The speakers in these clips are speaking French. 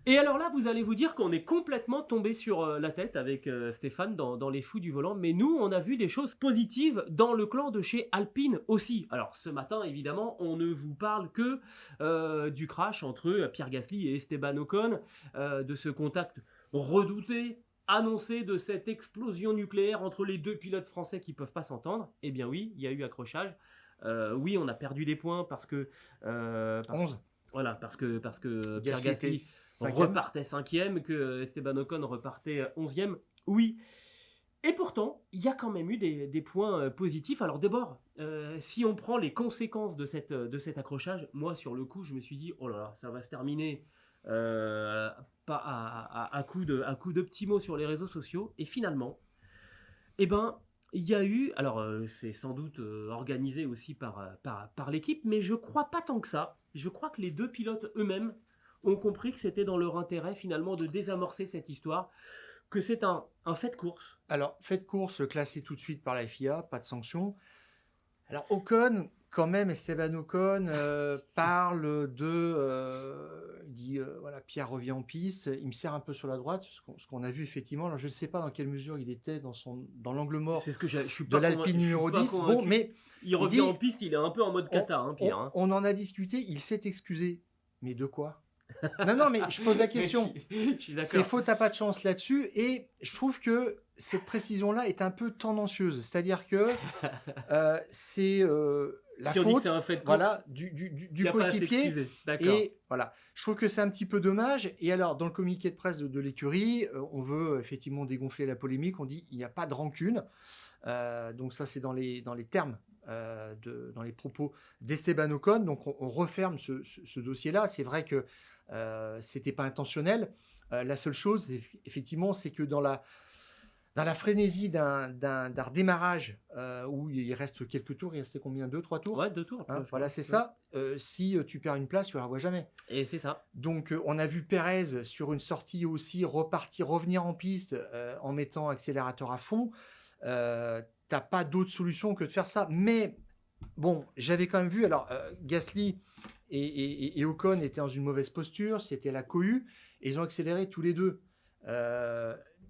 Et alors là, vous allez vous dire qu'on est complètement tombé sur la tête avec Stéphane dans les fous du volant. Mais nous, on a vu des choses positives dans le clan de chez Alpine aussi. Alors ce matin, évidemment, on ne vous parle que du crash entre Pierre Gasly et Esteban Ocon, de ce contact redouté, annoncé, de cette explosion nucléaire entre les deux pilotes français qui ne peuvent pas s'entendre. Eh bien oui, il y a eu accrochage. Oui, on a perdu des points parce que... parce 11. voilà, parce que Pierre Gasly était Gasly 5e. repartait 5e, que Esteban Ocon repartait 11e. Oui, et pourtant, il y a quand même eu des points positifs. Alors d'abord, si on prend les conséquences de cet accrochage, moi sur le coup, je me suis dit, oh là là, ça va se terminer pas à coup de petits mots sur les réseaux sociaux. Et finalement, eh ben, il y a eu, alors c'est sans doute organisé aussi par l'équipe, mais je crois pas tant que ça. Je crois que les deux pilotes eux-mêmes ont compris que c'était dans leur intérêt finalement de désamorcer cette histoire, que c'est un fait de course. Alors, fait de course classé tout de suite par la FIA, pas de sanction. Alors, Ocon, quand même, Esteban Ocon parle de. Il dit voilà, Pierre revient en piste, il me serre un peu sur la droite, ce qu'on a vu effectivement. Alors, je ne sais pas dans quelle mesure il était dans l'angle mort C'est ce que je suis de pas l'Alpine je suis numéro pas 10. Bon, convaincu. mais Il il revient en dit piste, il est un peu en mode on, kata, hein, on- Pierre. Hein. on en a discuté, il s'est excusé. Mais de quoi? Non, non, mais je pose la question. Je suis C'est d'accord. faux, t'as pas de chance là-dessus. Et je trouve que cette précision-là est un peu tendancieuse. C'est-à-dire que c'est la Si on dit que faute c'est un fait de course, voilà, il du n'y a pas à coéquipier. s'excuser. D'accord. Et voilà, je trouve que c'est un petit peu dommage. Et alors, dans le communiqué de presse de l'écurie, on veut effectivement dégonfler la polémique. On dit il n'y a pas de rancune. Donc ça, c'est dans les termes, dans les propos d'Esteban Ocon. Donc on referme ce dossier-là. C'est vrai que c'était pas intentionnel. La seule chose, effectivement, c'est que dans la frénésie d'un redémarrage où il reste quelques tours, il restait combien? 2-3 tours? Ouais, 2 tours. Hein, Je voilà, crois. c'est ça. Si tu perds une place, tu la revois jamais. Et c'est ça. Donc on a vu Pérez sur une sortie aussi revenir en piste en mettant accélérateur à fond. T'as pas d'autre solution que de faire ça. Mais bon, j'avais quand même vu, alors Gasly et Ocon étaient dans une mauvaise posture, c'était la cohue, et ils ont accéléré tous les deux.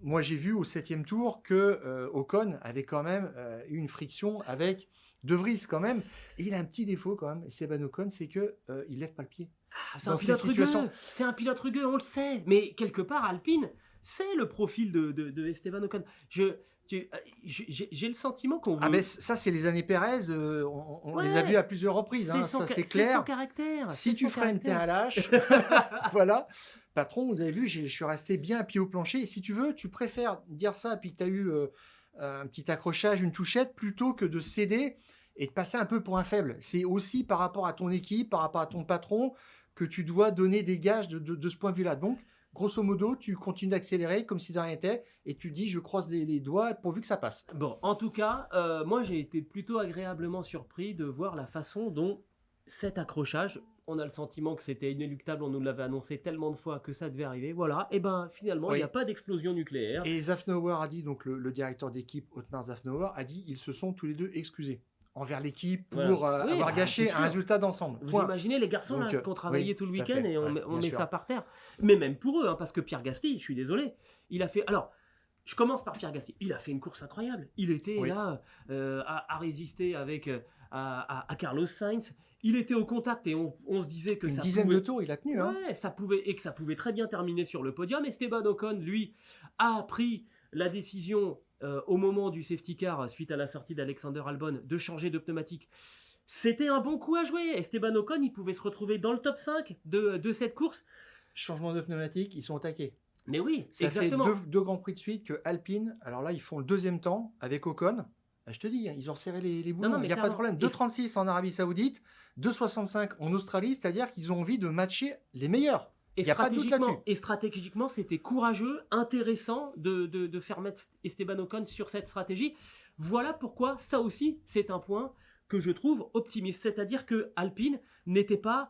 Moi, j'ai vu au 7e tour que Ocon avait quand même eu une friction avec De Vries quand même. Et il a un petit défaut quand même, Esteban Ocon, c'est que il lève pas le pied. C'est un Dans ces pilote situations. rugueux. C'est un pilote rugueux, on le sait. Mais quelque part, Alpine, c'est le profil de Esteban Ocon. J'ai le sentiment qu'on Ah veut. ben ça, c'est les années Pérez, on les a Ouais, vus à plusieurs reprises, hein, ça c'est c'est son clair. caractère. Si c'est tu son freines, t'es un caractère. lâche. Voilà. Patron, vous avez vu, je suis resté bien à pied au plancher. Et si tu veux, tu préfères dire ça, puis que tu as eu un petit accrochage, une touchette, plutôt que de céder et de passer un peu pour un faible. C'est aussi par rapport à ton équipe, par rapport à ton patron, que tu dois donner des gages de ce point de vue-là. Donc, grosso modo, tu continues d'accélérer comme si de rien n'était, et tu dis, je croise les doigts pourvu que ça passe. Bon, en tout cas, moi j'ai été plutôt agréablement surpris de voir la façon dont cet accrochage, on a le sentiment que c'était inéluctable, on nous l'avait annoncé tellement de fois que ça devait arriver, voilà, et ben finalement il n'y Oui. a pas d'explosion nucléaire. Et Zafnauer a dit, donc le directeur d'équipe, Otmar Zafnauer, a dit ils se sont tous les deux excusés envers l'équipe pour Voilà. Oui, avoir bah, gâché c'est un sûr. résultat d'ensemble. Vous Point. imaginez les garçons Donc, là qui ont travaillé oui, tout le tout à week-end fait. et on Ouais, on bien met sûr. ça par terre. Mais même pour eux, hein, parce que Pierre Gasly, je suis désolé, il a fait. Alors, je commence par Pierre Gasly. Il a fait une course incroyable. Il était Oui. là à résister avec à Carlos Sainz. Il était au contact et on se disait que Une ça dizaine pouvait. de tours, il a tenu. Hein. Ouais, que ça pouvait très bien terminer sur le podium. Esteban Ocon, lui, a pris la décision au moment du safety car suite à la sortie d'Alexander Albon de changer de pneumatique. C'était un bon coup à jouer. Esteban Ocon, il pouvait se retrouver dans le top 5 de cette course. Changement de pneumatique, ils sont attaqués. Mais oui, Ça exactement. fait deux grands prix de suite que Alpine, alors là, ils font le deuxième temps avec Ocon. Je te dis, hein, ils ont serré les boulons, mais il n'y a pas de clairement. problème. 2,36 en Arabie Saoudite, 2,65 en Australie, c'est-à-dire qu'ils ont envie de matcher les meilleurs. Il n'y a pas de doute là-dessus. Et stratégiquement, c'était courageux, intéressant de faire mettre Esteban Ocon sur cette stratégie. Voilà pourquoi ça aussi, c'est un point que je trouve optimiste. C'est-à-dire que Alpine n'était pas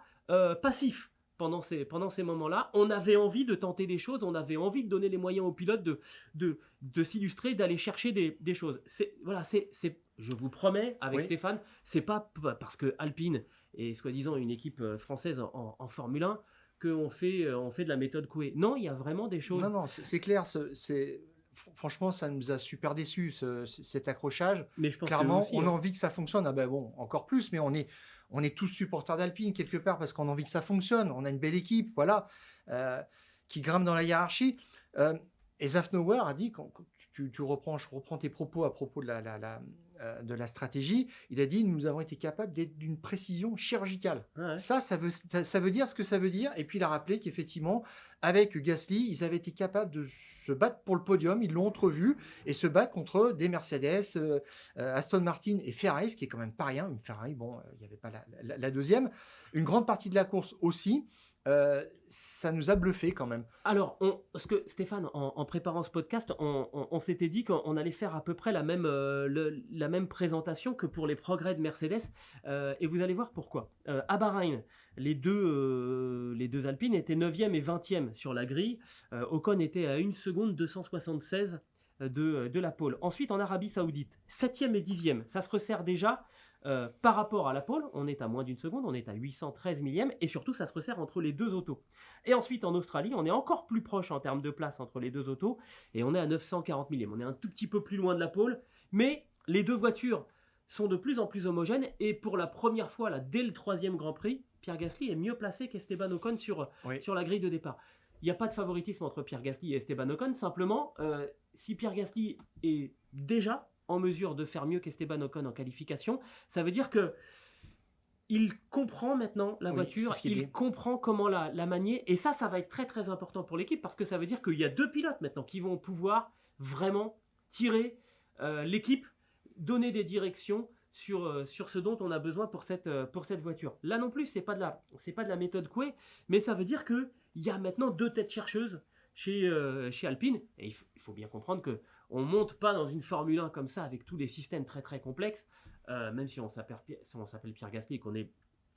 passif pendant ces moments-là. On avait envie de tenter des choses, on avait envie de donner les moyens aux pilotes de s'illustrer, d'aller chercher des choses. Je vous promets, avec Oui. Stéphane, c'est pas parce que Alpine est soi-disant une équipe française en Formule 1 on fait de la méthode Coué. Non, il y a vraiment des choses. Non, non, c'est clair. Franchement, ça nous a super déçus, cet accrochage. Mais je pense que eux Clairement, aussi, on a hein. envie que ça fonctionne. Ah ben bon, encore plus, mais on est tous supporters d'Alpine quelque part parce qu'on a envie que ça fonctionne. On a une belle équipe, voilà, euh, qui grimpe dans la hiérarchie. Et Zafnauer a dit, quand je reprends tes propos à propos de la stratégie, il a dit, nous avons été capables d'être d'une précision chirurgicale. Ouais. Ça veut dire ce que ça veut dire. Et puis il a rappelé qu'effectivement, avec Gasly, ils avaient été capables de se battre pour le podium, ils l'ont entrevu, et se battre contre des Mercedes, Aston Martin et Ferrari, ce qui est quand même pas rien. Une Ferrari, bon, il n'y avait pas la deuxième. Une grande partie de la course aussi. Ça nous a bluffé quand même. Alors, parce que Stéphane, en préparant ce podcast, on s'était dit qu'on allait faire à peu près la même présentation que pour les progrès de Mercedes, et vous allez voir pourquoi. À Bahreïn, les deux Alpines étaient 9e et 20e sur la grille. Ocon était à 1 seconde 276 de la pole. Ensuite, en Arabie Saoudite, 7e et 10e, ça se resserre déjà. Par rapport à la pole, on est à moins d'une seconde, on est à 813 millième, et surtout ça se resserre entre les deux autos. Et ensuite en Australie, on est encore plus proche en termes de place entre les deux autos, et on est à 940 millième. On est un tout petit peu plus loin de la pole, mais les deux voitures sont de plus en plus homogènes, et pour la première fois, là, dès le 3e Grand Prix, Pierre Gasly est mieux placé qu'Esteban Ocon sur la grille de départ. Il n'y a pas de favoritisme entre Pierre Gasly et Esteban Ocon, simplement, si Pierre Gasly est déjà en mesure de faire mieux qu'Esteban Ocon en qualification, ça veut dire que il comprend maintenant la voiture, il comprend comment la manier, et ça va être très très important pour l'équipe, parce que ça veut dire qu'il y a deux pilotes maintenant qui vont pouvoir vraiment tirer l'équipe, donner des directions sur ce dont on a besoin pour cette voiture. Là non plus, c'est pas de la méthode Coué, mais ça veut dire qu'il y a maintenant deux têtes chercheuses chez Alpine, et il faut bien comprendre que on ne monte pas dans une Formule 1 comme ça avec tous les systèmes très très complexes, même si on s'appelle Pierre Gasly et qu'on est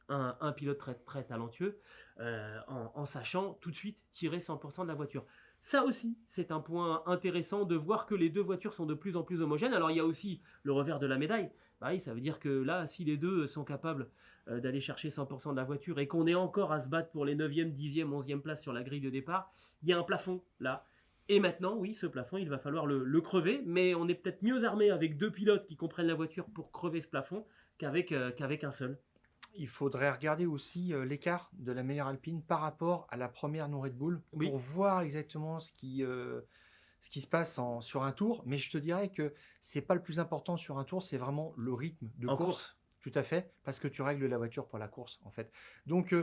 un pilote très très talentueux, en sachant tout de suite tirer 100% de la voiture. Ça aussi, c'est un point intéressant de voir que les deux voitures sont de plus en plus homogènes. Alors il y a aussi le revers de la médaille. Bah oui, ça veut dire que là, si les deux sont capables d'aller chercher 100% de la voiture et qu'on est encore à se battre pour les 9e, 10e, 11e places sur la grille de départ, il y a un plafond là. Et maintenant, oui, ce plafond, il va falloir le crever, mais on est peut-être mieux armé avec deux pilotes qui comprennent la voiture pour crever ce plafond qu'avec un seul. Il faudrait regarder aussi l'écart de la meilleure Alpine par rapport à la première non Red Bull pour voir exactement ce qui se passe sur un tour. Mais je te dirais que c'est pas le plus important sur un tour, c'est vraiment le rythme de course. Tout à fait, parce que tu règles la voiture pour la course en fait. Donc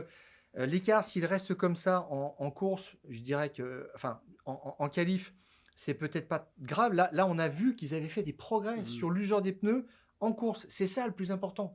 l'écart, s'il reste comme ça en course, je dirais que, enfin, en qualif, c'est peut-être pas grave. Là, on a vu qu'ils avaient fait des progrès sur l'usure des pneus en course. C'est ça le plus important.